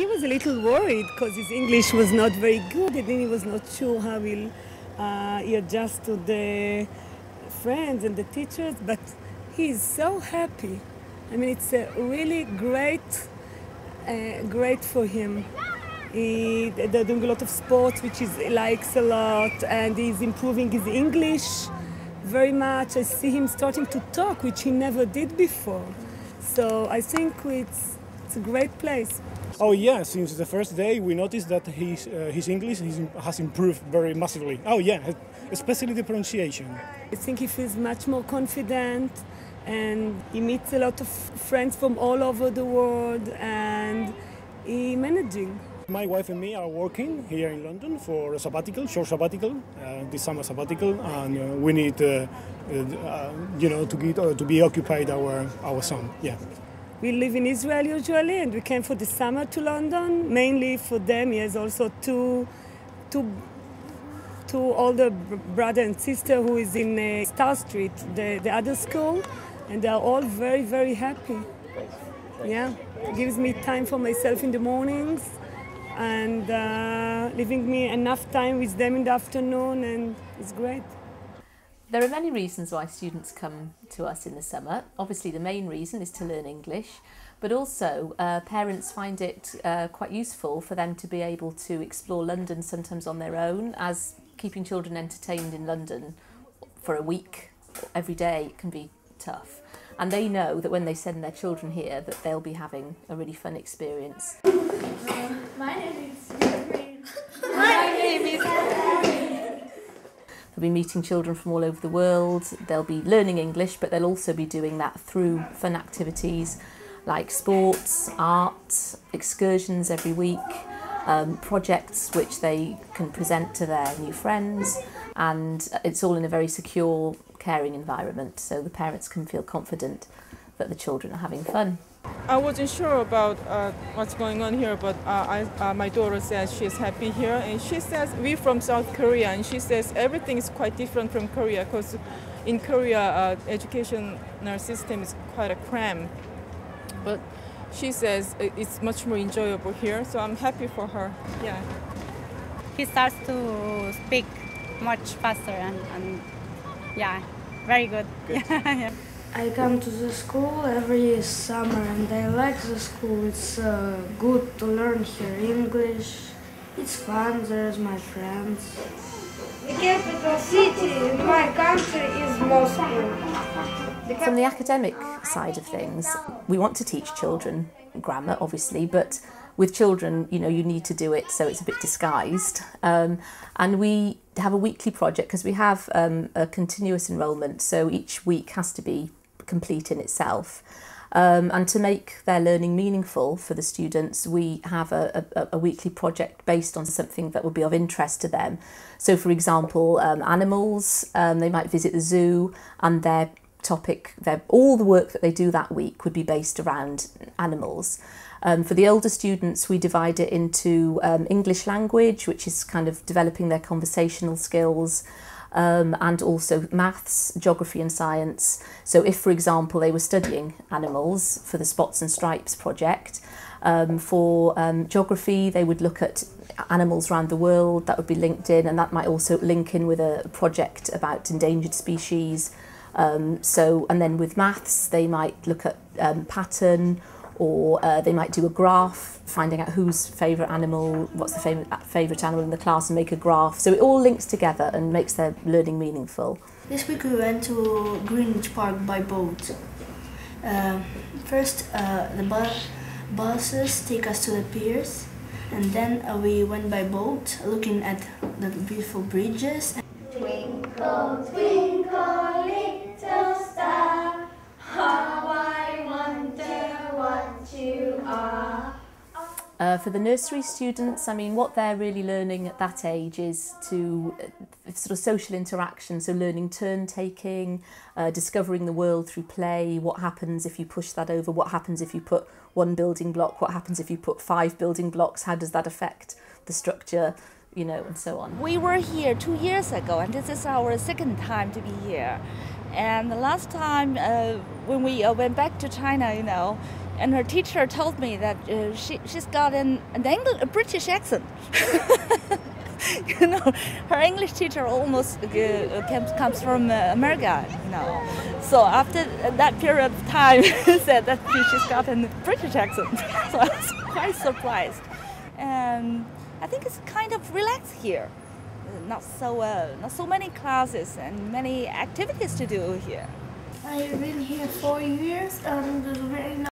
He was a little worried because his English was not very good, and then he was not sure how he adjust to the friends and the teachers, but he's so happy. I mean, it's a really great for him. They're doing a lot of sports, which he likes a lot, and he's improving his English very much. I see him starting to talk, which he never did before. So I think it's a great place. Oh yeah, since the first day we noticed that his English has improved very massively. Oh yeah, especially the pronunciation. I think he feels much more confident, and he meets a lot of friends from all over the world, and he's managing. My wife and me are working here in London for a sabbatical, short sabbatical, this summer sabbatical, and we need, to be occupied our son. Yeah. We live in Israel usually, and we came for the summer to London, mainly for them. He has also two older brother and sister who is in Star Street, the other school, and they are all very, very happy. Yeah, it gives me time for myself in the mornings, and leaving me enough time with them in the afternoon, and it's great. There are many reasons why students come to us in the summer. Obviously the main reason is to learn English, but also parents find it quite useful for them to be able to explore London sometimes on their own, as keeping children entertained in London for a week every day can be tough. And they know that when they send their children here that they'll be having a really fun experience. My name is They'll be meeting children from all over the world, they'll be learning English, but they'll also be doing that through fun activities like sports, art, excursions every week, projects which they can present to their new friends, and it's all in a very secure, caring environment, so the parents can feel confident that the children are having fun. I wasn't sure about what's going on here, but my daughter says she's happy here, and she says we're from South Korea, and she says everything is quite different from Korea, because in Korea educational system is quite a cram, but she says it's much more enjoyable here, so I'm happy for her. Yeah. He starts to speak much faster, and yeah, very good. Yeah. I come to the school every summer and I like the school. It's good to learn here English. It's fun, there's my friends. The capital city in my country is Moscow. From the academic side of things, we want to teach children grammar, obviously, but with children, you need to do it so it's a bit disguised. And we have a weekly project because we have a continuous enrolment, so each week has to be complete in itself. And to make their learning meaningful for the students, we have a weekly project based on something that will be of interest to them. So, for example, animals, they might visit the zoo, and their topic, all the work that they do that week would be based around animals. For the older students, we divide it into English language, which is kind of developing their conversational skills, and also maths, geography and science. So if, for example, they were studying animals for the Spots and Stripes project, for geography they would look at animals around the world, that would be linked in, and that might also link in with a project about endangered species. And then with maths they might look at pattern, or they might do a graph, finding out whose favourite animal, what's the favourite animal in the class, and make a graph. So it all links together and makes their learning meaningful. This week we went to Greenwich Park by boat. First the buses take us to the piers, and then we went by boat looking at the beautiful bridges. Twinkle, twinkle, little star, how I wonder what you are. For the nursery students, I mean, what they're really learning at that age is to sort of social interaction, so learning turn taking, discovering the world through play, what happens if you push that over, what happens if you put one building block, what happens if you put 5 building blocks, how does that affect the structure, and so on. We were here 2 years ago, and this is our second time to be here. And the last time when we went back to China, And her teacher told me that she's got a British accent. You know, her English teacher almost comes from America, you know. So after that period of time, said that she's got a British accent. So I was quite surprised. And I think it's kind of relaxed here. Not so many classes and many activities to do here. I've been here 4 years and it's very nice.